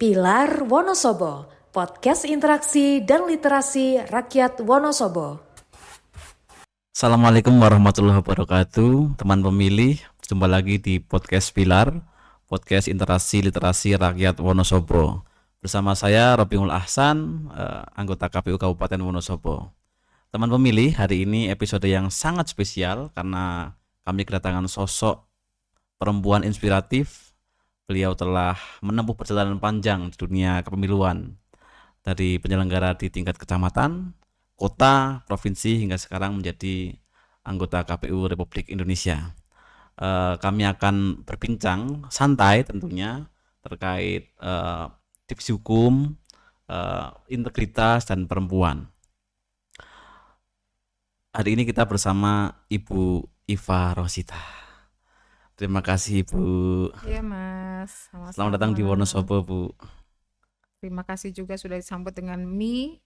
Pilar Wonosobo, podcast interaksi dan literasi rakyat Wonosobo. Assalamualaikum warahmatullahi wabarakatuh, teman pemilih. Jumpa lagi di podcast Pilar, podcast interaksi literasi rakyat Wonosobo. Bersama saya Robiul Ahsan, anggota KPU Kabupaten Wonosobo. Teman pemilih, hari ini episode yang sangat spesial karena kami kedatangan sosok perempuan inspiratif. Beliau telah menempuh perjalanan panjang di dunia kepemiluan, dari penyelenggara di tingkat kecamatan, kota, provinsi, hingga sekarang menjadi anggota KPU Republik Indonesia. Kami akan berbincang santai tentunya terkait tips hukum, integritas, dan perempuan. Hari ini kita bersama Ibu Iva Rosita. Terima kasih Ibu. Iya Mas, Selamat datang di Wonosobo Bu. Terima kasih juga sudah disambut dengan mie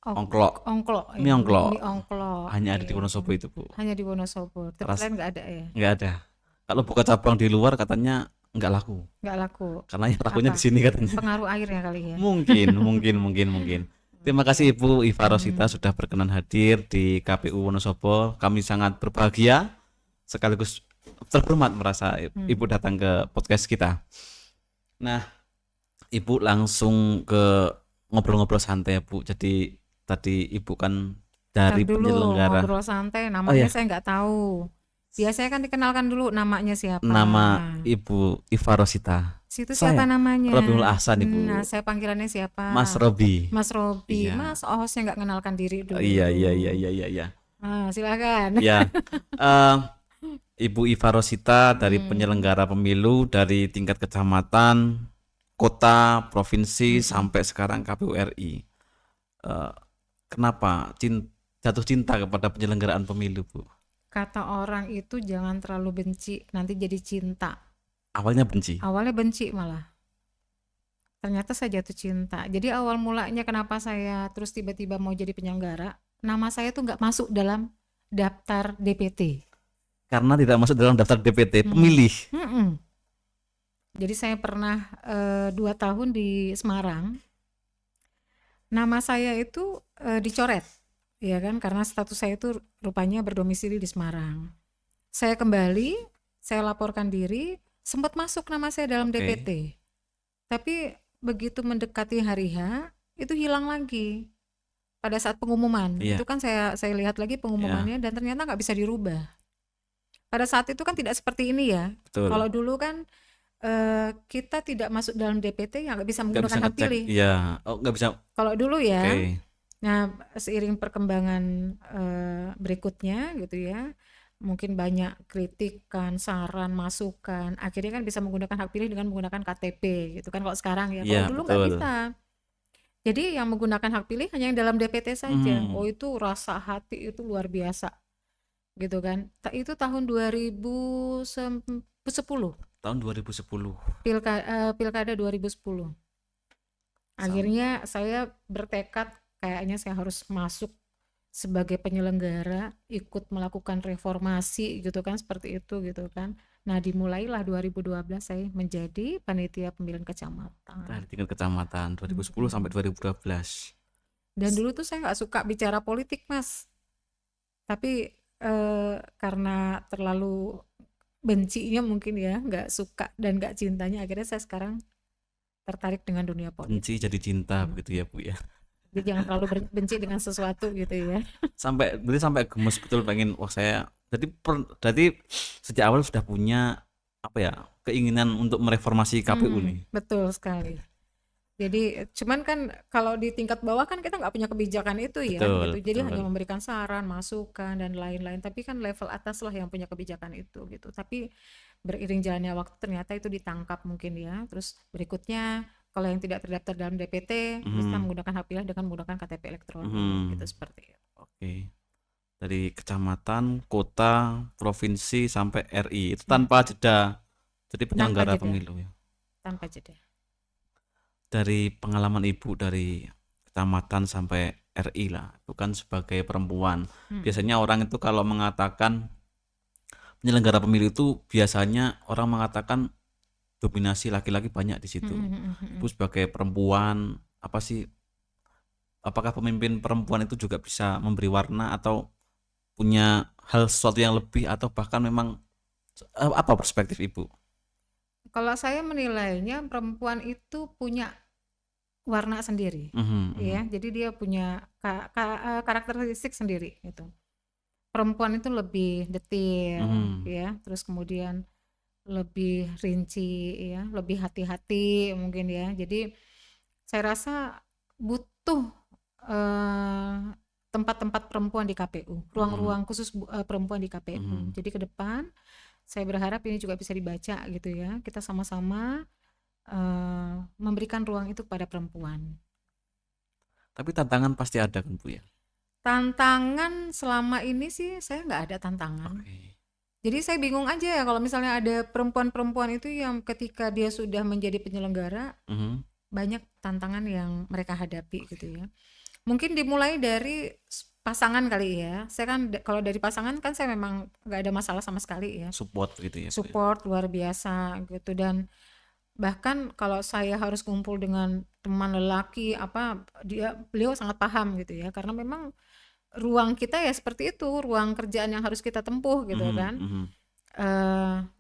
Ongklok. ongklok. Mie ongklok. Mie ongklok. Hanya ada di Iya. Wonosobo itu Bu. Hanya di Wonosobo. Tempat lain nggak ada ya? Nggak ada. Kalau buka cabang di luar katanya nggak laku. Nggak laku. Karena yang lakunya Apa? di sini katanya. Pengaruh airnya kali ya. Mungkin. Terima kasih Ibu Iva Rosita sudah berkenan hadir di KPU Wonosobo. Kami sangat berbahagia sekaligus terhormat merasa Ibu datang ke podcast kita. Nah, Ibu langsung ke ngobrol-ngobrol santai ya Bu. Jadi tadi Ibu kan dari Ntar dulu penyelenggara. ngobrol santai. Namanya iya. saya nggak tahu. Biasanya kan dikenalkan dulu namanya siapa. Nama Ibu Iva Rosita. Situ saya, siapa namanya? Robiul Ahsan Ibu. Nah, saya panggilannya siapa? Mas Robi. Mas Robi. Iya. Mas, hostnya nggak kenalkan diri dulu. Iya. Nah, silakan. Ya, Ibu Iva Rosita dari penyelenggara pemilu dari tingkat kecamatan, kota, provinsi sampai sekarang KPU RI. Kenapa jatuh cinta kepada penyelenggaraan pemilu, Bu? Kata orang itu jangan terlalu benci, nanti jadi cinta. Awalnya benci. Awalnya benci malah. Ternyata saya jatuh cinta. Jadi awal mulanya kenapa saya terus tiba-tiba mau jadi penyelenggara, nama saya tuh nggak masuk dalam daftar DPT. Karena tidak masuk dalam daftar DPT pemilih. Jadi saya pernah 2 tahun di Semarang. Nama saya itu dicoret, ya kan? Karena status saya itu rupanya berdomisili di Semarang. Saya kembali, saya laporkan diri, sempat masuk nama saya dalam Oke. DPT. Tapi begitu mendekati hari H, itu hilang lagi. Pada saat pengumuman, Iya. itu kan saya lihat lagi pengumumannya dan ternyata nggak bisa dirubah. Pada saat itu kan tidak seperti ini ya. Betul. Kalau dulu kan kita tidak masuk dalam DPT yang nggak bisa Nggak bisa menggunakan hak ngecek. pilih. Iya. Oh, nggak bisa. Kalau dulu ya. Oke. Nah, seiring perkembangan berikutnya gitu ya, mungkin banyak kritikan, saran, masukan. Akhirnya kan bisa menggunakan hak pilih dengan menggunakan KTP gitu kan kalau sekarang ya. Kalau Iya, dulu nggak betul. bisa. Jadi yang menggunakan hak pilih hanya yang dalam DPT saja. Oh, itu rasa hati itu luar biasa. Gitu kan. Itu tahun 2010. Tahun 2010. Pilkada 2010. Akhirnya saya bertekad kayaknya saya harus masuk sebagai penyelenggara, ikut melakukan reformasi gitu kan, seperti itu gitu kan. Nah, dimulailah 2012 saya menjadi panitia pemilihan kecamatan. Dari tingkat kecamatan 2010 sampai 2012. Dan dulu tuh saya nggak suka bicara politik, Mas. Tapi karena terlalu bencinya mungkin ya, nggak suka dan nggak cintanya, akhirnya saya sekarang tertarik dengan dunia politik. Benci jadi cinta begitu ya Bu ya. Jadi jangan terlalu benci dengan sesuatu gitu ya. Berarti sampai gemes betul pengen saya. Jadi sejak awal sudah punya apa ya, keinginan untuk mereformasi KPU nih. Betul sekali. Jadi cuman kan kalau di tingkat bawah kan kita nggak punya kebijakan itu ya, Betul, gitu. Jadi betul. hanya memberikan saran, masukan dan lain-lain. Tapi kan level atas lah yang punya kebijakan itu gitu. Tapi beriring jalannya waktu ternyata itu ditangkap mungkin ya. Terus berikutnya kalau yang tidak terdaftar dalam DPT bisa menggunakan hak pilih dengan menggunakan KTP elektronik gitu, seperti itu. Oke. Dari kecamatan, kota, provinsi sampai RI itu tanpa jeda. Jadi penyelenggara jeda. pemilu ya. Tanpa jeda. Dari pengalaman Ibu dari kecamatan sampai RI lah, bukan sebagai perempuan. Biasanya orang itu kalau mengatakan penyelenggara pemilu itu biasanya orang mengatakan dominasi laki-laki banyak di situ. Mm-mm. Ibu sebagai perempuan, apa sih, apakah pemimpin perempuan itu juga bisa memberi warna atau punya hal sesuatu yang lebih, atau bahkan memang apa perspektif Ibu? Kalau saya menilainya perempuan itu punya warna sendiri, Mhm, ya. mhm, Jadi dia punya karakteristik sendiri gitu. Perempuan itu lebih detail, mhm. ya. Terus kemudian lebih rinci, ya, lebih hati-hati mungkin ya. Jadi saya rasa butuh eh, tempat-tempat perempuan di KPU, Mhm, ruang-ruang khusus perempuan di KPU. mhm. Jadi ke depan saya berharap ini juga bisa dibaca gitu ya. Kita sama-sama memberikan ruang itu kepada perempuan. Tapi tantangan pasti ada kan Bu ya? Tantangan selama ini sih saya nggak ada tantangan. Oke. Jadi saya bingung aja ya kalau misalnya ada perempuan-perempuan itu yang ketika dia sudah menjadi penyelenggara, Mhm, banyak tantangan yang mereka hadapi oke. gitu ya. Mungkin dimulai dari pasangan kali ya. Saya kan kalau dari pasangan kan saya memang nggak ada masalah sama sekali ya. Support gitu ya Bu ya? Support luar biasa gitu, dan bahkan kalau saya harus kumpul dengan teman lelaki apa, beliau sangat paham gitu ya, karena memang ruang kita ya seperti itu, ruang kerjaan yang harus kita tempuh gitu Mhm, kan. mhm.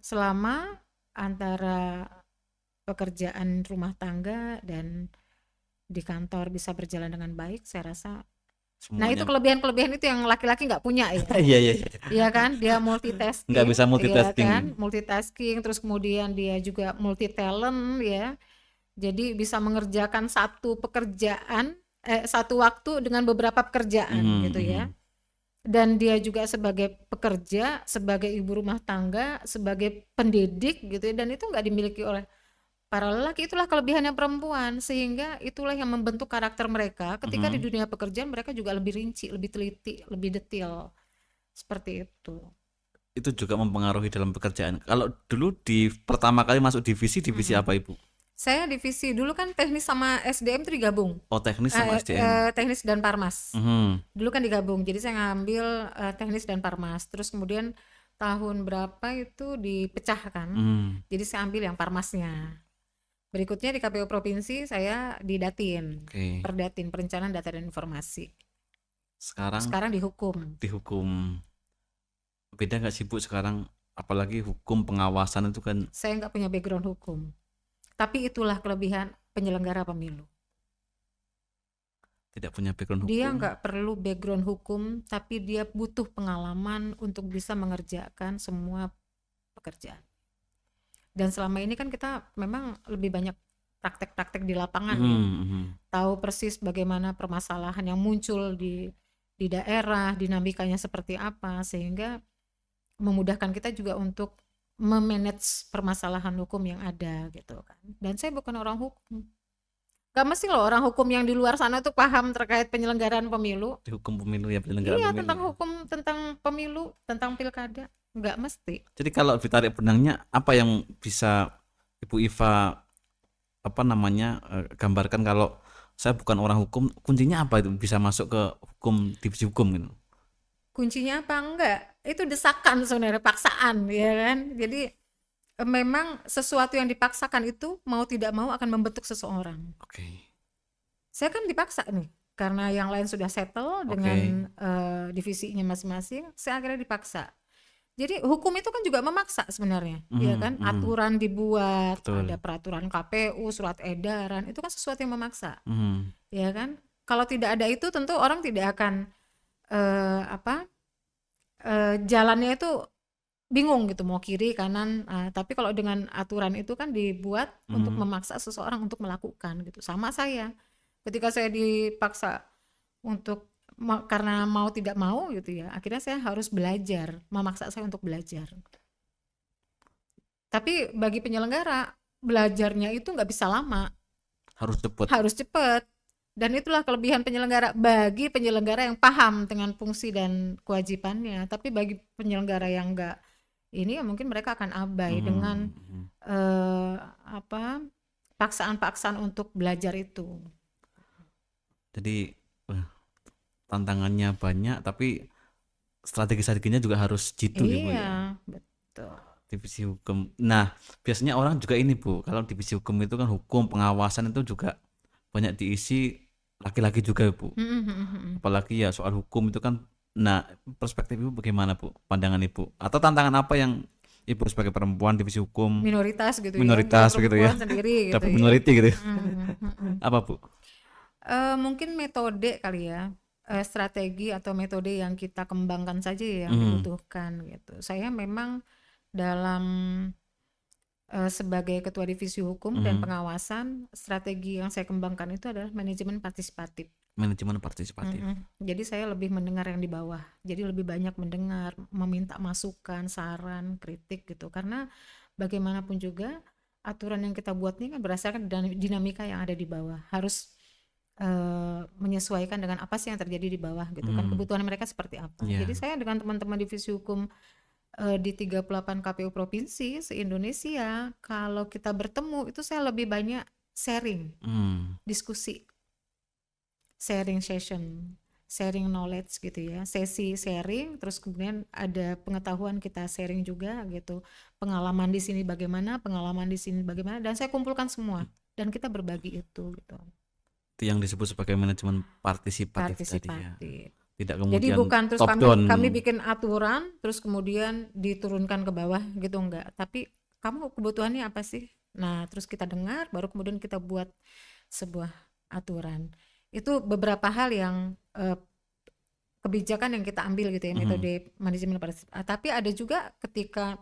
Selama antara pekerjaan rumah tangga dan di kantor bisa berjalan dengan baik, saya rasa. Nah itu Semuanya. kelebihan-kelebihan itu yang laki-laki nggak punya ya. Iya, iya, iya. Iya kan, dia Nggak bisa multitasking, iya kan, multitasking. multitasking, terus kemudian dia juga multi talent ya. Jadi bisa mengerjakan satu waktu dengan beberapa pekerjaan Mhm, gitu ya. mhm. Dan dia juga sebagai pekerja, sebagai ibu rumah tangga, sebagai pendidik gitu ya, dan itu nggak dimiliki oleh para lelaki. Itulah kelebihannya perempuan, sehingga itulah yang membentuk karakter mereka. Ketika di Mhm. dunia pekerjaan mereka juga lebih rinci, lebih teliti, lebih detail. Seperti itu. Itu juga mempengaruhi dalam pekerjaan. Kalau dulu di pertama kali masuk divisi Mm-mm. apa Ibu? Saya divisi dulu kan teknis sama SDM itu digabung. Oh, teknis sama SDM. Teknis dan Parmas. Mhm, Dulu kan digabung. Jadi saya ngambil teknis dan Parmas. Terus kemudian tahun berapa itu dipecahkan. mhm. Jadi saya ambil yang Parmasnya. Berikutnya di KPU Provinsi saya di Datin. Oke. Perdatin, Perencanaan Data dan Informasi. Sekarang Sekarang dihukum. dihukum. Beda nggak sih Bu sekarang? Apalagi hukum pengawasan itu kan Saya nggak punya background hukum. Tapi itulah kelebihan penyelenggara pemilu. tidak punya background Dia hukum. nggak perlu background hukum, tapi dia butuh pengalaman untuk bisa mengerjakan semua pekerjaan. Dan selama ini kan kita memang lebih banyak praktek-praktek di lapangan ya, Mhm, mhm. tahu persis bagaimana permasalahan yang muncul di daerah, dinamikanya seperti apa, sehingga memudahkan kita juga untuk memanage permasalahan hukum yang ada gitu kan. Dan saya bukan orang hukum. Gak mesti loh orang hukum yang di luar sana tuh paham terkait penyelenggaraan pemilu. Di hukum pemilu ya, penyelenggaraan Iya, pemilu tentang ya. hukum, tentang pemilu, tentang pilkada. Nggak mesti. Jadi kalau ditarik benangnya, apa yang bisa Ibu Iva apa namanya gambarkan kalau saya bukan orang hukum, kuncinya apa itu bisa masuk ke hukum, divisi hukum gitu? Kuncinya apa? Enggak. Itu desakan sebenarnya, paksaan ya kan. Jadi memang sesuatu yang dipaksakan itu mau tidak mau akan membentuk seseorang. Oke, Saya kan dipaksa nih, karena yang lain sudah settle oke. dengan divisinya masing-masing, saya akhirnya dipaksa. Jadi hukum itu kan juga memaksa sebenarnya, ya Mhm, kan? mhm. Aturan dibuat, ada Betul. peraturan KPU, surat edaran, itu kan sesuatu yang memaksa, Mhm, ya kan? Kalau tidak ada itu tentu orang tidak akan apa? Jalannya itu bingung gitu mau kiri kanan. Tapi kalau dengan aturan itu kan dibuat untuk mhm. memaksa seseorang untuk melakukan gitu. Sama saya. Ketika saya dipaksa untuk karena mau tidak mau gitu ya, akhirnya saya harus belajar, memaksa saya untuk belajar. Tapi bagi penyelenggara, belajarnya itu nggak bisa lama, Harus cepet. harus cepat. Dan itulah kelebihan penyelenggara, bagi penyelenggara yang paham dengan fungsi dan kewajibannya. Tapi bagi penyelenggara yang nggak ini, ya mungkin mereka akan abai dengan Mhm, mhm. apa, paksaan-paksaan untuk belajar itu. Jadi tantangannya banyak, tapi strategi-strateginya juga harus jitu ya Bu ya. Iya, betul. divisi hukum. Nah, biasanya orang juga ini Bu, kalau divisi hukum itu kan hukum pengawasan itu juga banyak diisi laki-laki juga Bu. Apalagi ya soal hukum itu kan. Nah, perspektif Ibu bagaimana Bu? Pandangan Ibu atau tantangan apa yang Ibu sebagai perempuan divisi hukum Minoritas gitu ya, minoritas begitu ya, perempuan sendiri gitu double ya. minority gitu ya. Apa Bu? Mungkin metode kali ya, strategi atau metode yang kita kembangkan saja yang Hmm. dibutuhkan gitu. Saya memang dalam sebagai ketua divisi hukum dan pengawasan, strategi yang saya kembangkan itu adalah manajemen partisipatif. Manajemen partisipatif. Jadi saya lebih mendengar yang di bawah. Jadi lebih banyak mendengar, meminta masukan, saran, kritik gitu. Karena bagaimanapun juga aturan yang kita buat ini kan berdasarkan dinamika yang ada di bawah. Harus menyesuaikan dengan apa sih yang terjadi di bawah gitu kan. Kebutuhan mereka seperti apa. Iya. Jadi saya dengan teman-teman divisi hukum di 38 KPU provinsi se-Indonesia, kalau kita bertemu itu saya lebih banyak sharing, diskusi, sharing session, sharing knowledge gitu ya, sesi sharing, terus kemudian ada pengetahuan kita sharing juga gitu, pengalaman di sini bagaimana, pengalaman di sini bagaimana, dan saya kumpulkan semua dan kita berbagi itu gitu. Itu yang disebut sebagai manajemen partisipatif tadi ya. Partisipatif. Tidak Jadi kemudian bukan terus top down. kami bikin aturan terus kemudian diturunkan ke bawah gitu, enggak. Tapi kamu kebutuhannya apa sih? Nah, terus kita dengar baru kemudian kita buat sebuah aturan. Itu beberapa hal yang kebijakan yang kita ambil gitu ya, metode manajemen partisipatif. Tapi ada juga ketika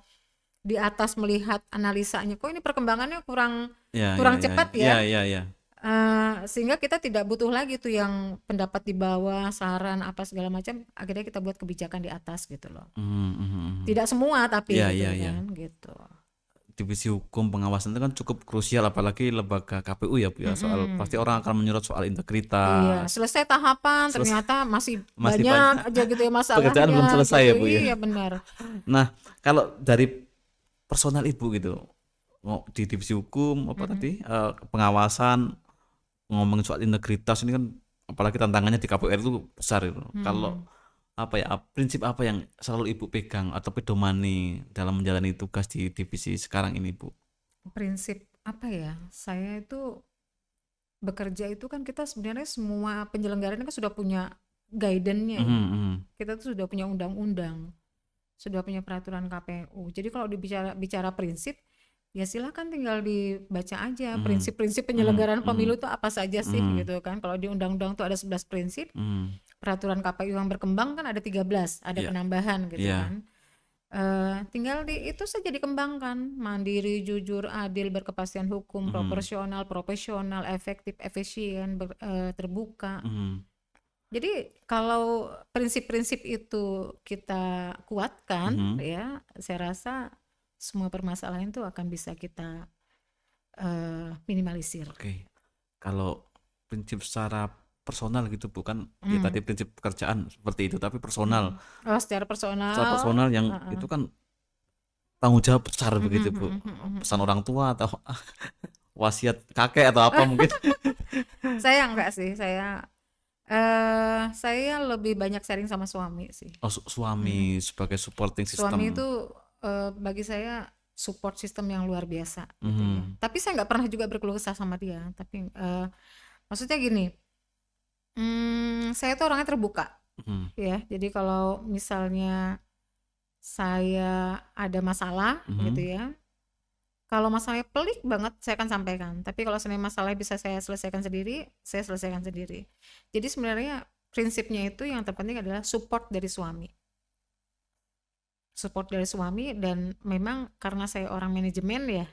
di atas melihat analisanya, kok ini perkembangannya kurang cepat ya. Ya. Sehingga kita tidak butuh lagi tuh yang pendapat di bawah, saran apa segala macam, akhirnya kita buat kebijakan di atas gitu loh. Tidak semua tapi gitu kan gitu. Divisi hukum pengawasan itu kan cukup krusial, apalagi lembaga KPU ya Bu ya. Soal pasti orang akan menyorot soal integritas. Iya, selesai tahapan ternyata masih Masih banyak aja gitu ya masalahnya. Pekerjaan belum selesai gitu. ya Bu ya. Iya benar. Nah, kalau dari personal Ibu gitu, di divisi hukum apa tadi, pengawasan, ngomongin soal integritas ini kan apalagi tantangannya di KPU itu besar itu. Kalau apa ya, prinsip apa yang selalu Ibu pegang atau pedomani dalam menjalani tugas di divisi sekarang ini Bu? Prinsip apa ya? Saya itu bekerja itu kan kita sebenarnya semua penyelenggaraan kan sudah punya guidance-nya. Kita tuh sudah punya undang-undang, sudah punya peraturan KPU. Jadi kalau bicara prinsip, ya silakan tinggal dibaca aja prinsip-prinsip penyelenggaraan pemilu itu apa saja sih gitu kan. Kalau di undang-undang tuh ada 11 prinsip, peraturan KPU yang berkembang kan ada 13, ada penambahan gitu kan. Tinggal itu saja dikembangkan, mandiri, jujur, adil, berkepastian hukum, proporsional, profesional, efektif, efisien, terbuka. Jadi kalau prinsip-prinsip itu kita kuatkan ya, saya rasa semua permasalahan itu akan bisa kita minimalisir. Oke. Kalau prinsip secara personal gitu bukan ya tadi prinsip pekerjaan seperti itu, tapi personal. Oh, secara personal. Secara personal yang itu kan tanggung jawab besar begitu Bu. Pesan orang tua atau wasiat kakek atau apa mungkin. Saya enggak sih, saya lebih banyak sharing sama suami sih. Oh, suami sebagai supporting system. Suami itu bagi saya support system yang luar biasa gitu ya. Tapi saya nggak pernah juga berkeluh kesah sama dia. Tapi maksudnya gini, saya tuh orangnya terbuka ya. Jadi kalau misalnya saya ada masalah gitu ya, kalau masalahnya pelik banget saya akan sampaikan. Tapi kalau sebenarnya masalahnya bisa saya selesaikan sendiri, saya selesaikan sendiri. Jadi sebenarnya prinsipnya itu yang terpenting adalah support dari suami. Support dari suami, dan memang karena saya orang manajemen ya,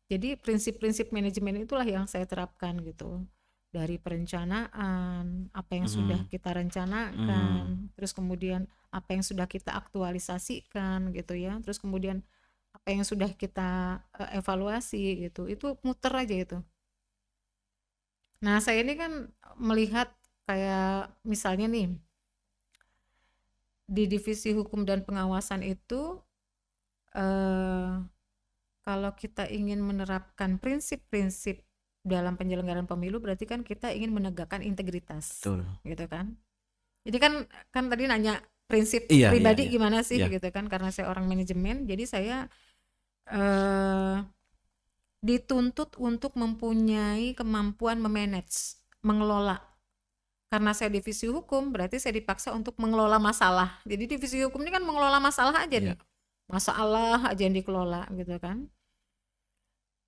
jadi prinsip-prinsip manajemen itulah yang saya terapkan gitu. Dari perencanaan, apa yang sudah kita rencanakan, terus kemudian apa yang sudah kita aktualisasikan gitu ya, terus kemudian apa yang sudah kita evaluasi gitu, itu muter aja itu. Nah saya ini kan melihat kayak misalnya nih, di divisi hukum dan pengawasan itu kalau kita ingin menerapkan prinsip-prinsip dalam penyelenggaraan pemilu, berarti kan kita ingin menegakkan integritas. Betul. Gitu kan. Jadi kan tadi nanya prinsip Iya, iya, pribadi iya. gimana sih Iya. gitu kan, karena saya orang manajemen, jadi saya eh, dituntut untuk mempunyai kemampuan memanage, mengelola. Karena saya divisi hukum, berarti saya dipaksa untuk mengelola masalah. Jadi divisi hukum ini kan mengelola masalah aja Iya. nih, masalah aja yang dikelola gitu kan.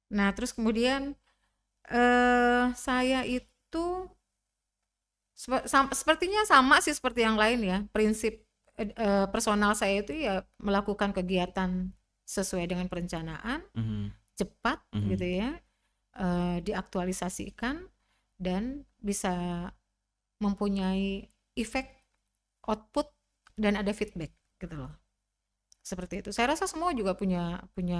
Nah terus kemudian saya itu sepertinya sama sih seperti yang lain ya. Prinsip personal saya itu ya melakukan kegiatan sesuai dengan perencanaan, Mhm. cepat Mhm. gitu ya, diaktualisasikan dan bisa mempunyai efek, output, dan ada feedback gitu loh. Seperti itu. Saya rasa semua juga punya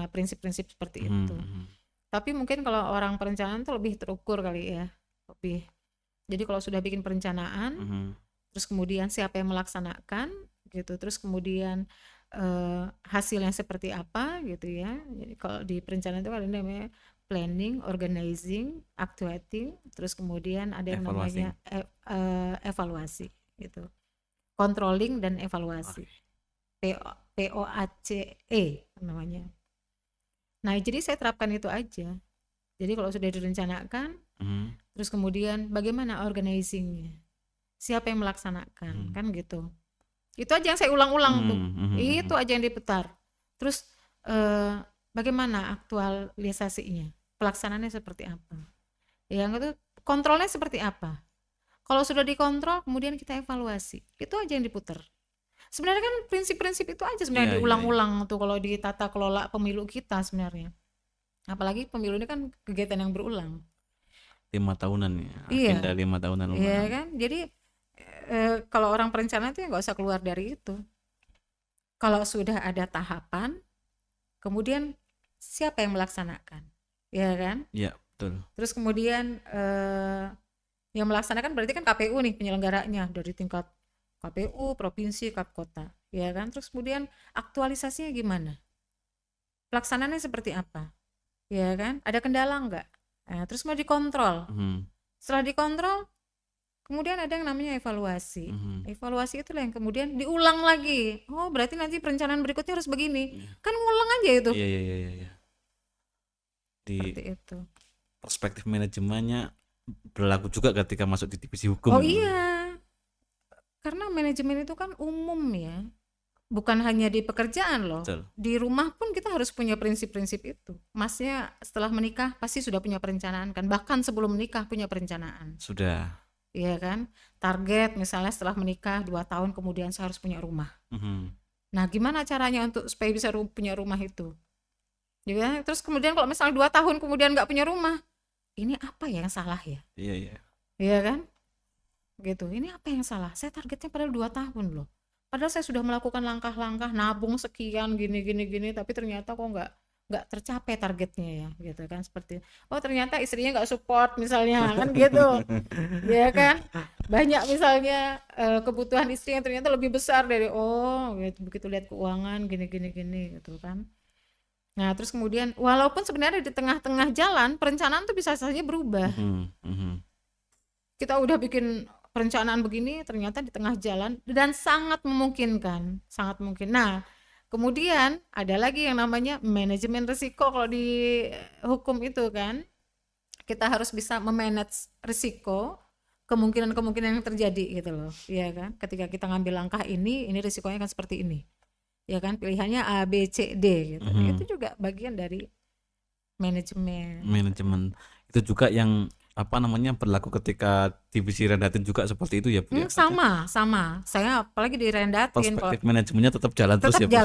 prinsip-prinsip seperti Mhm. itu. Mhm. Tapi mungkin kalau orang perencanaan tuh lebih terukur kali ya. Lebih. Jadi kalau sudah bikin perencanaan, Mhm. terus kemudian siapa yang melaksanakan gitu, terus kemudian hasilnya seperti apa gitu ya. Jadi kalau di perencanaan itu ada namanya planning, organizing, actuating, terus kemudian ada yang Evaluasi. namanya evaluasi gitu. Controlling dan evaluasi. POACE namanya. Nah, jadi saya terapkan itu aja. Jadi kalau sudah direncanakan, Mhm. terus kemudian bagaimana organizingnya, siapa yang melaksanakan, kan gitu. Itu aja yang saya ulang-ulang tuh. Mhm. Itu aja yang diputar. Terus bagaimana aktualisasinya, pelaksanaannya seperti apa. Yang itu kontrolnya seperti apa. Kalau sudah dikontrol, kemudian kita evaluasi. Itu aja yang diputar. Sebenarnya kan prinsip-prinsip itu aja sebenarnya Iya, iya, iya. diulang-ulang tuh kalau di tata kelola pemilu kita sebenarnya. Apalagi pemilu ini kan kegiatan yang berulang. 5 tahunan ya. Iya, Agenda 5 tahunan iya lumayan. kan. Jadi kalau orang perencana itu ya nggak usah keluar dari itu. Kalau sudah ada tahapan, kemudian siapa yang melaksanakan, ya kan? Iya, betul. Terus kemudian yang melaksanakan berarti kan KPU nih penyelenggaranya dari tingkat KPU, provinsi, kota, ya kan? Terus kemudian aktualisasinya gimana? Pelaksanaannya seperti apa? Ya kan? Ada kendala nggak? Nah, terus mau dikontrol. Mhm. Setelah dikontrol, kemudian ada yang namanya evaluasi. Mhm. Evaluasi itulah yang kemudian diulang lagi. Oh, berarti nanti perencanaan berikutnya harus begini. Iya. Kan ngulang aja itu. Iya, iya, iya, iya. Di Seperti itu. perspektif manajemennya berlaku juga ketika masuk di divisi hukum. Oh iya. Karena manajemen itu kan umum ya. Bukan hanya di pekerjaan loh. Betul. Di rumah pun kita harus punya prinsip-prinsip itu. Masnya setelah menikah pasti sudah punya perencanaan kan. Bahkan sebelum menikah punya perencanaan. Sudah. Iya kan? Target misalnya setelah menikah 2 tahun kemudian saya harus punya rumah. Mhm. Nah, gimana caranya untuk supaya bisa punya rumah itu? Ya, terus kemudian kalau misalnya 2 tahun kemudian nggak punya rumah, ini apa ya yang salah ya? Iya, iya. Iya kan? Gitu. Ini apa yang salah? Saya targetnya padahal 2 tahun loh. Padahal saya sudah melakukan langkah-langkah nabung sekian gini, tapi ternyata kok nggak tercapai targetnya ya, gitu kan seperti. Oh ternyata istrinya nggak support misalnya kan gitu, ya kan? Banyak misalnya kebutuhan istri yang ternyata lebih besar dari gitu, begitu lihat keuangan gini gitu kan. Nah terus kemudian walaupun sebenarnya di tengah-tengah jalan perencanaan tuh bisa saja berubah. Mhm. Mhm. Kita udah bikin perencanaan begini ternyata di tengah jalan dan sangat memungkinkan, sangat mungkin. Nah, kemudian ada lagi yang namanya manajemen risiko kalau di hukum itu kan. Kita harus bisa memanage risiko, kemungkinan-kemungkinan yang terjadi gitu loh. Iya kan? Ketika kita ngambil langkah ini risikonya kan seperti ini. Ya kan? Pilihannya A, B, C, D gitu. Mhm. Itu juga bagian dari manajemen. Manajemen itu juga yang berlaku ketika divisi Rendatin juga seperti itu ya Bu ya? Sama. Saya apalagi di Rendatin kalau Perspektif manajemennya tetap jalan terus ya Bu?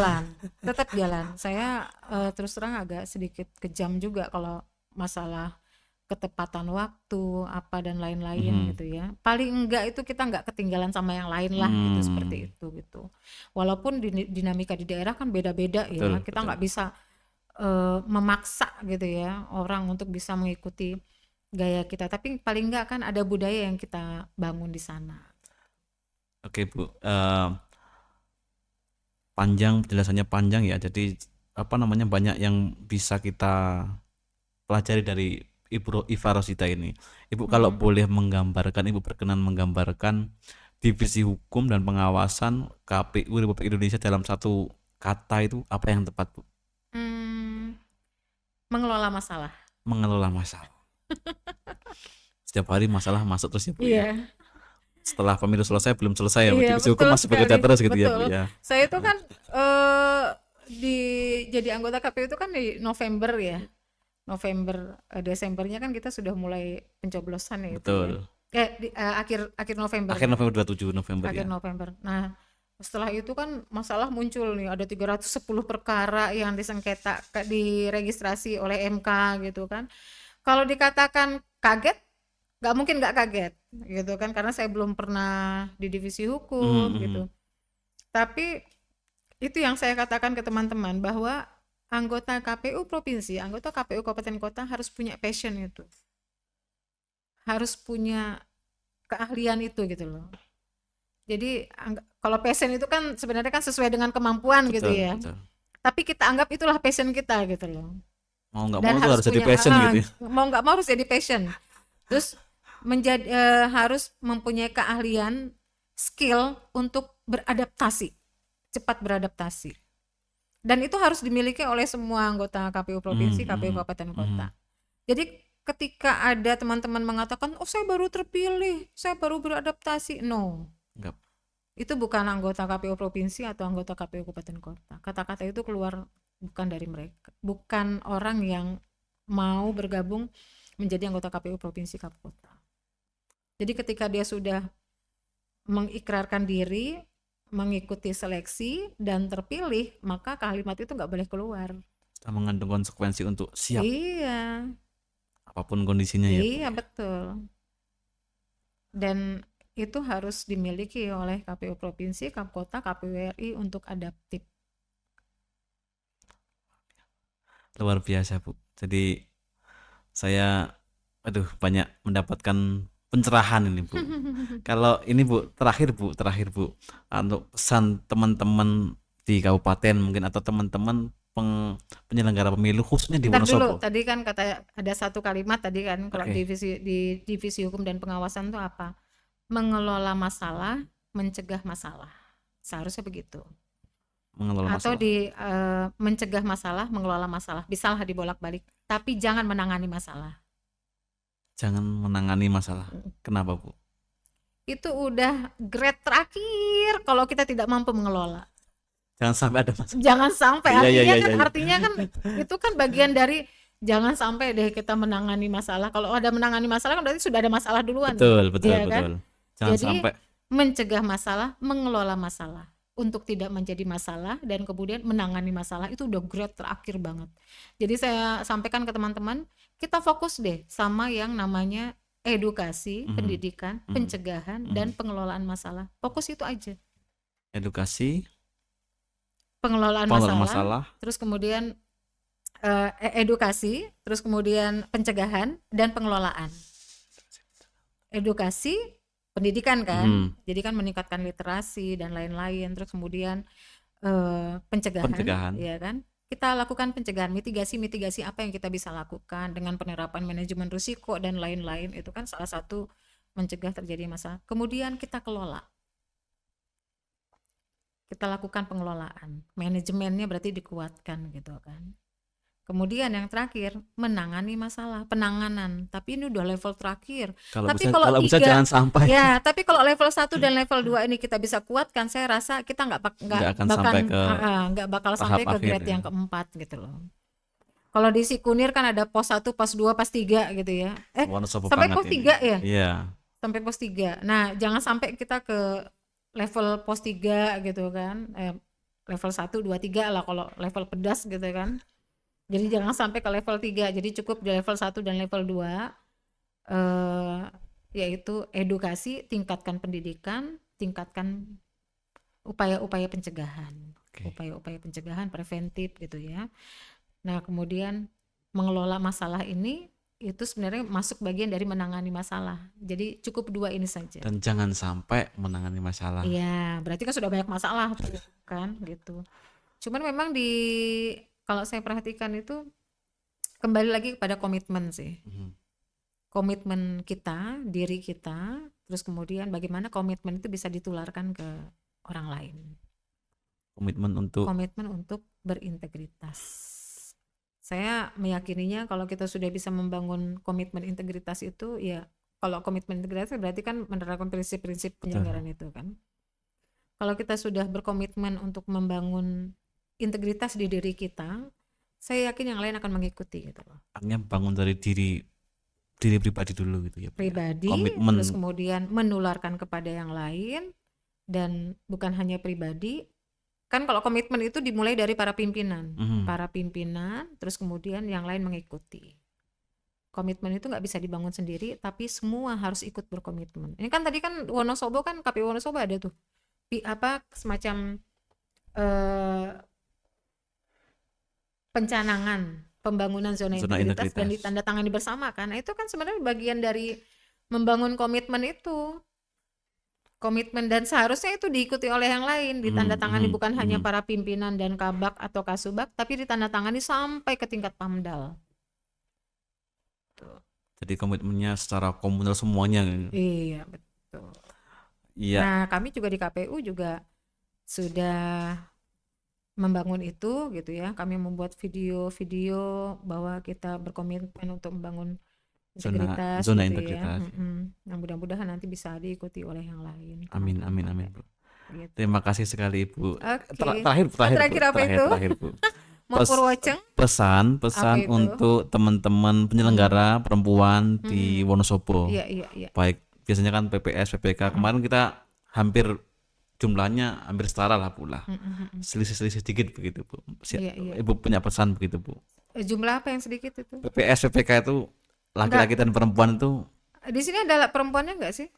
tetap jalan. Saya terus terang agak sedikit kejam juga kalau masalah ketepatan waktu apa dan lain-lain gitu ya. Paling enggak itu kita enggak ketinggalan sama yang lain lah gitu, seperti itu gitu. Walaupun dinamika di daerah kan beda-beda ya. Betul, Kita betul. enggak bisa memaksa gitu ya orang untuk bisa mengikuti gaya kita, tapi paling enggak kan ada budaya yang kita bangun di sana. Oke Bu, penjelasannya panjang ya. Jadi banyak yang bisa kita pelajari dari Ibu Iva Rosita ini. Ibu kalau boleh menggambarkan, Ibu berkenan menggambarkan Divisi Hukum dan Pengawasan KPU Republik Indonesia dalam satu kata itu apa yang tepat, Bu? Mengelola masalah. Mengelola masalah. Setiap hari masalah masuk terus ya, Bu ya. Iya, Setelah pemilu selesai belum selesai ya, Bu. iya Divisi Hukum betul masih bekerja sekali, terus gitu ya, Bu betul. ya. Saya itu kan jadi anggota KPU itu kan di November ya. November, Desembernya kan kita sudah mulai pencoblosan ya itu ya. Betul. Akhir November Akhir ya. November 27 November Akhir ya. November. Nah, setelah itu kan masalah muncul nih, ada 310 perkara yang disengketa diregistrasi oleh MK gitu kan. Kalau dikatakan kaget, nggak mungkin nggak kaget gitu kan, karena saya belum pernah di divisi hukum gitu. Tapi itu yang saya katakan ke teman-teman bahwa anggota KPU provinsi, anggota KPU kabupaten kota harus punya passion itu. Harus punya keahlian itu gitu loh. Jadi kalau passion itu kan sebenarnya kan sesuai dengan kemampuan gitu Betul, ya. betul. Tapi kita anggap itulah passion kita gitu loh. Mau nggak Dan mau itu harus jadi passion gitu ya. mau nggak mau harus jadi passion. Terus harus mempunyai keahlian, skill untuk beradaptasi, cepat beradaptasi. Dan itu harus dimiliki oleh semua anggota KPU provinsi, KPU kabupaten kota. Jadi ketika ada teman-teman mengatakan, oh saya baru terpilih, saya baru beradaptasi, no. Enggak. Itu bukan anggota KPU provinsi atau anggota KPU kabupaten kota. Kata-kata itu keluar bukan dari mereka, bukan orang yang mau bergabung menjadi anggota KPU provinsi kabupaten kota. Jadi ketika dia sudah mengikrarkan diri, mengikuti seleksi dan terpilih, maka kalimat itu nggak boleh keluar. Sudah mengandung konsekuensi untuk siap. Iya. Apapun kondisinya ya. Iya betul. Dan itu harus dimiliki oleh KPU provinsi, KPU kota, KPU RI untuk adaptif. Luar biasa, Bu. Jadi saya banyak mendapatkan pencerahan ini, Bu. Kalau ini, Bu, terakhir Bu, untuk pesan teman-teman di kabupaten mungkin atau teman-teman penyelenggara pemilu khususnya di Wonosobo. Tadi kan kata ada satu kalimat tadi kan, kalau Oke. di divisi hukum dan pengawasan itu apa? Mengelola masalah, mencegah masalah. Seharusnya begitu. Mengelola Atau masalah. mencegah masalah, mengelola masalah. Bisalah dibolak-balik, tapi jangan menangani masalah. Jangan menangani masalah. Kenapa, Bu? Itu udah grade terakhir kalau kita tidak mampu mengelola. Jangan sampai ada masalah. Jangan sampai, Iya. artinya kan itu kan bagian dari jangan sampai deh kita menangani masalah. Kalau ada menangani masalah kan berarti sudah ada masalah duluan. Betul. Iya kan? Jangan Jadi sampai mencegah masalah, mengelola masalah untuk tidak menjadi masalah, dan kemudian menangani masalah itu udah grade terakhir banget. Jadi saya sampaikan ke teman-teman, kita fokus deh sama yang namanya edukasi, pendidikan, pencegahan, dan pengelolaan masalah. Fokus itu aja. edukasi, Pengelolaan masalah, terus kemudian edukasi, terus kemudian pencegahan dan pengelolaan. Edukasi, pendidikan kan, jadi kan meningkatkan literasi dan lain-lain. Terus kemudian pencegahan, ya kan? Kita lakukan pencegahan, mitigasi apa yang kita bisa lakukan dengan penerapan manajemen risiko dan lain-lain. Itu kan salah satu mencegah terjadi masalah. Kemudian kita kelola. Kita lakukan pengelolaan, manajemennya berarti dikuatkan gitu kan. Kemudian yang terakhir, menangani masalah, penanganan. Tapi ini udah level terakhir. Kalau Tapi bisa jangan sampai. Ya, tapi kalau level 1 dan level 2 ini kita bisa kuatkan, saya rasa kita nggak bakal sampai ke grade yang keempat gitu loh. Kalau di Sikunir kan ada pos 1, pos 2, pos 3 gitu ya. Sampai pos 3 ya? Iya. Sampai pos 3. Nah, jangan sampai kita ke level pos 3 gitu kan. Level 1, 2, 3 lah kalau level pedas gitu kan. Jadi jangan sampai ke level 3. Jadi cukup di level 1 dan level 2, yaitu edukasi, tingkatkan pendidikan, tingkatkan upaya-upaya pencegahan. Upaya-upaya pencegahan preventif gitu ya. Nah, kemudian mengelola masalah ini itu sebenarnya masuk bagian dari menangani masalah. Jadi cukup 2 ini saja. Dan jangan sampai menangani masalah. Iya, berarti kan sudah banyak masalah tuh, kan gitu. Cuman memang kalau saya perhatikan itu kembali lagi kepada komitmen sih. Komitmen kita, diri kita, Terus kemudian bagaimana komitmen itu bisa ditularkan ke orang lain. Komitmen untuk berintegritas. Saya meyakininya kalau kita sudah bisa membangun komitmen integritas itu, ya kalau komitmen integritas berarti kan menerapkan prinsip-prinsip penyelenggaraan itu kan. Kalau kita sudah berkomitmen untuk membangun integritas di diri kita, saya yakin yang lain akan mengikuti gitu loh. Artinya bangun dari diri pribadi dulu gitu ya, Bu, ya. Pribadi, Komitmen. terus kemudian menularkan kepada yang lain, dan bukan hanya pribadi. Kan kalau komitmen itu dimulai dari para pimpinan, terus kemudian yang lain mengikuti. Komitmen itu nggak bisa dibangun sendiri, tapi semua harus ikut berkomitmen. Ini kan tadi kan Wonosobo kan, KPU Wonosobo ada tuh semacam pencanangan pembangunan zona integritas dan ditandatangani bersama kan. Nah, itu kan sebenarnya bagian dari membangun komitmen itu. Komitmen, dan seharusnya itu diikuti oleh yang lain, ditandatangani bukan hanya para pimpinan dan kabak atau kasubag, tapi ditandatangani sampai ke tingkat Pamdal. Jadi komitmennya secara komunal semuanya. Iya, betul. Iya. Nah, kami juga di KPU juga sudah membangun itu gitu ya. Kami membuat video-video bahwa kita berkomitmen untuk membangun integritas, zona gitu integritas. ya. Nah, mudah-mudahan nanti bisa diikuti oleh yang lain. Amin, Bu. Gitu. Terima kasih sekali, Bu. Oke. Terakhir apa itu? Bu. Mau Purwoceng? Pesan untuk teman-teman penyelenggara perempuan di Wonosobo. Iya. Baik, biasanya kan PPS, PPK. Kemarin kita jumlahnya hampir setara lah, Bu lah. Selisih sedikit begitu, Bu. Iya. Ibu punya pesan begitu, Bu. Jumlah apa yang sedikit itu? PPS, PPK itu laki-laki dan perempuan itu. Di sini ada perempuannya nggak sih?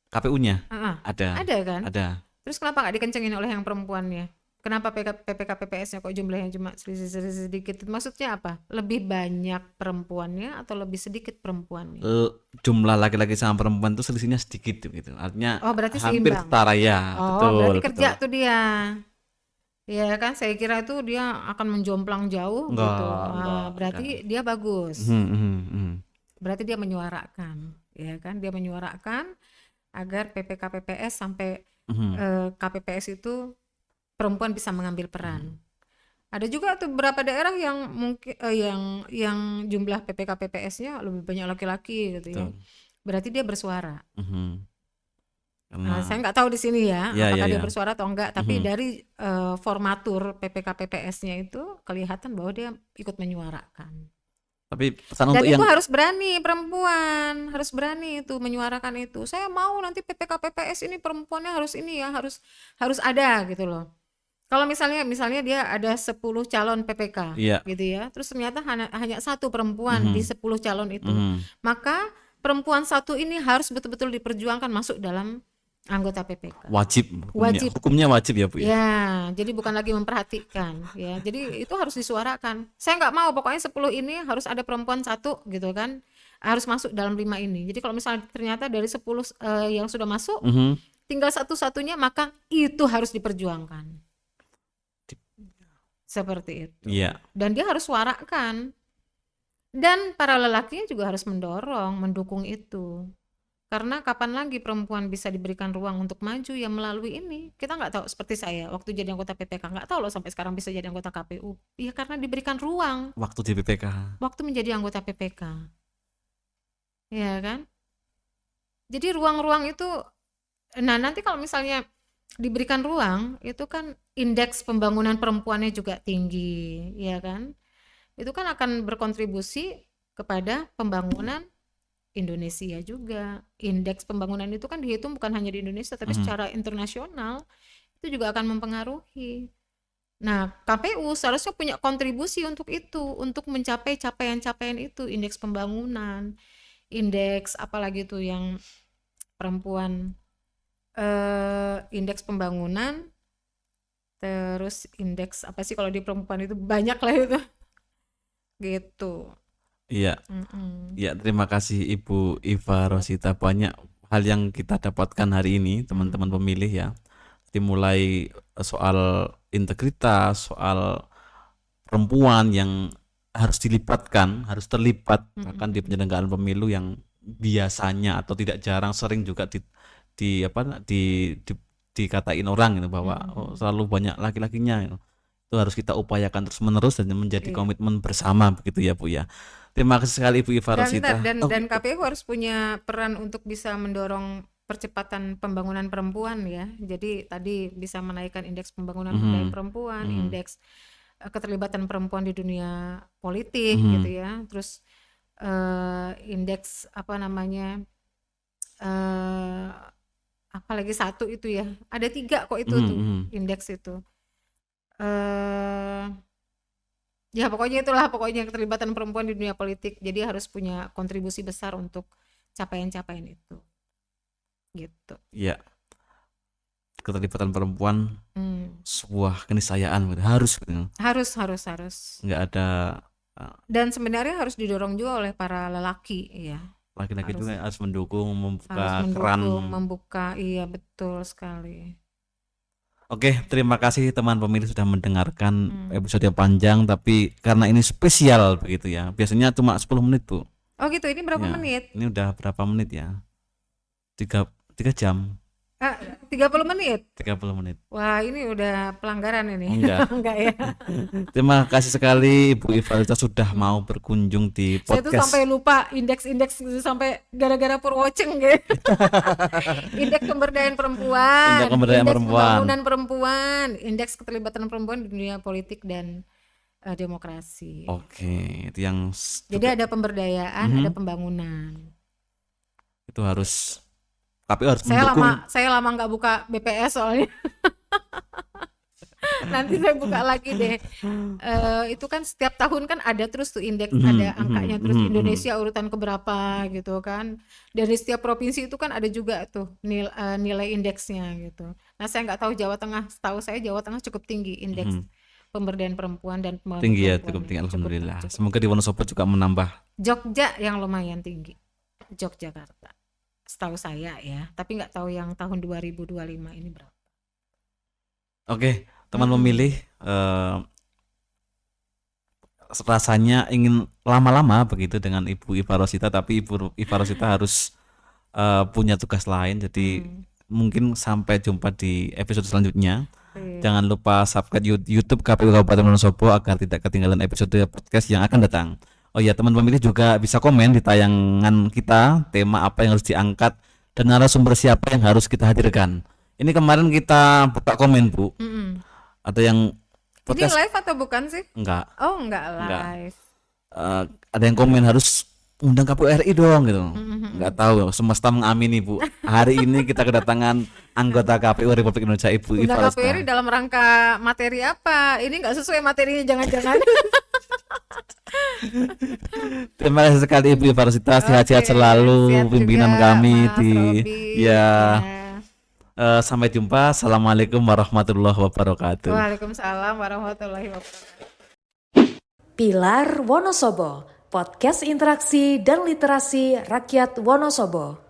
KPU-nya ada kan? Ada. Terus kenapa nggak dikencengin oleh yang perempuannya? Kenapa PPK PPS-nya kok jumlahnya cuma selisih sedikit? Maksudnya apa? Lebih banyak perempuannya atau lebih sedikit perempuannya? Jumlah laki-laki sama perempuan itu selisihnya sedikit gitu. Artinya berarti hampir seimbang. setara ya. Betul. Berarti kerja tuh dia. Ya kan, saya kira itu dia akan menjomplang jauh gitu. Berarti dia bagus. Berarti dia menyuarakan, ya kan? Dia menyuarakan agar PPK PPS sampai KPPS itu perempuan bisa mengambil peran. Ada juga tuh beberapa daerah yang mungkin yang jumlah PPK PPS-nya lebih banyak laki-laki gitu ya. Berarti dia bersuara. Saya nggak tahu di sini ya, apakah dia bersuara atau enggak, tapi dari formatur PPK PPS-nya itu kelihatan bahwa dia ikut menyuarakan. Tapi pesan dan untuk itu harus berani, perempuan harus berani itu menyuarakan itu. Saya mau nanti PPK PPS ini perempuannya harus ini ya, harus ada gitu loh. Kalau misalnya dia ada 10 calon PPK gitu ya, terus ternyata hanya satu perempuan di 10 calon itu, maka perempuan satu ini harus betul-betul diperjuangkan masuk dalam anggota PPK. Wajib. Hukumnya wajib ya, Bu. Ya, jadi bukan lagi memperhatikan ya. Jadi itu harus disuarakan. Saya nggak mau pokoknya 10 ini harus ada perempuan satu gitu kan. Harus masuk dalam 5 ini. Jadi kalau misalnya ternyata dari 10 yang sudah masuk, tinggal satu-satunya, maka itu harus diperjuangkan. Seperti itu. Iya. Dan dia harus suarakan. Dan para lelakinya juga harus mendukung itu. Karena kapan lagi perempuan bisa diberikan ruang untuk maju ya melalui ini. Kita nggak tahu, seperti saya waktu jadi anggota PPK, nggak tahu loh sampai sekarang bisa jadi anggota KPU. Iya, karena diberikan ruang. Waktu di PPK. Waktu menjadi anggota PPK. Ya kan? Jadi ruang-ruang itu, nah nanti kalau misalnya diberikan ruang, itu kan indeks pembangunan perempuannya juga tinggi, ya kan? Itu kan akan berkontribusi kepada pembangunan Indonesia juga. Indeks pembangunan itu kan dihitung bukan hanya di Indonesia, tapi secara internasional itu juga akan mempengaruhi. Nah, KPU seharusnya punya kontribusi untuk itu, untuk mencapai capaian-capaian itu, indeks pembangunan, indeks apalagi tuh yang perempuan, indeks pembangunan, terus indeks apa sih kalau di perempuan itu banyak lah itu, gitu. Iya. Ya, terima kasih Ibu Iva Rosita. Banyak hal yang kita dapatkan hari ini, teman-teman pemilih ya. Dimulai soal integritas, soal perempuan yang harus dilibatkan, harus terlibat bahkan di penyelenggaraan pemilu yang biasanya atau tidak jarang sering juga di apa dikatain orang gitu bahwa selalu banyak laki-lakinya gitu. Itu harus kita upayakan terus menerus dan menjadi Iya. komitmen bersama begitu ya Bu ya. Terima kasih sekali Ibu Iva Dan Rosita. dan KPU harus punya peran untuk bisa mendorong percepatan pembangunan perempuan ya. Jadi tadi bisa menaikkan indeks pembangunan pemberdayaan perempuan, indeks keterlibatan perempuan di dunia politik gitu ya. Terus indeks apa namanya apalagi satu itu ya. Ada 3 kok itu tuh indeks itu. Ya pokoknya itulah keterlibatan perempuan di dunia politik. Jadi harus punya kontribusi besar untuk capaian-capaian itu. Gitu. Ya, keterlibatan perempuan sebuah keniscayaan gitu. Harus gitu. Harus. Nggak ada Dan sebenarnya harus didorong juga oleh para lelaki ya. laki-laki juga harus mendukung, membuka Harus keran. membuka, iya betul sekali. Oke, terima kasih teman pemilih sudah mendengarkan episode panjang, tapi karena ini spesial begitu ya. Biasanya cuma 10 menit Bu. Oh gitu, ini berapa Ya, menit? Ini udah berapa menit ya? 3 jam, 30 menit. 30 menit. Wah ini udah pelanggaran ini. Enggak. Enggak ya. Terima kasih sekali Ibu Iva Rosita sudah mau berkunjung di Saya tuh podcast. sampai lupa indeks sampai gara-gara Purwoceng gitu. Indeks pemberdayaan perempuan, Indeks pemberdayaan perempuan. pembangunan perempuan, indeks keterlibatan perempuan di dunia politik dan demokrasi. Oke, itu yang Jadi ada pemberdayaan, ada pembangunan. itu harus mendukung. Saya lama nggak buka BPS soalnya. Nanti saya buka lagi deh. Itu kan setiap tahun kan ada terus tuh indeks, ada angkanya terus Indonesia urutan keberapa gitu kan. Dari setiap provinsi itu kan ada juga tuh nilai indeksnya gitu. Nah saya nggak tahu Jawa Tengah, setahu saya Jawa Tengah cukup tinggi indeks pemberdayaan perempuan dan pembangunan Tinggi ya, perempuan cukup tinggi alhamdulillah. cukup. Semoga di Wonosobo juga menambah. Jogja yang lumayan tinggi, Yogyakarta setahu saya ya, tapi nggak tahu yang tahun 2025 ini berapa. Oke, teman pemilih, rasanya ingin lama-lama begitu dengan Ibu Iva Rosita, tapi Ibu Iva Rosita harus punya tugas lain, jadi mungkin sampai jumpa di episode selanjutnya. Jangan lupa subscribe YouTube KPU Kabupaten Wonosobo agar tidak ketinggalan episode podcast yang akan datang. Oh iya, teman pemilih juga bisa komen di tayangan kita, tema apa yang harus diangkat dan narasumber siapa yang harus kita hadirkan. Ini kemarin kita buka komen Bu. Ada yang podcast Ini live atau bukan sih? enggak. Oh enggak live. Ada yang komen harus undang KPU RI dong gitu. Enggak tahu, semesta mengamini Bu. Hari ini kita kedatangan anggota KPU Republik Indonesia Ibu Iva Undang Rosita. KPU RI dalam rangka materi apa? Ini nggak sesuai materinya, jangan-jangan. Terima kasih sekali Ibu Iva Rosita, sehat-sehat Oke, selalu siap pimpinan juga, kami Mas di Robi. ya. Sampai jumpa. Assalamualaikum warahmatullahi wabarakatuh. Waalaikumsalam warahmatullahi wabarakatuh. Pilar Wonosobo, podcast interaksi dan literasi rakyat Wonosobo.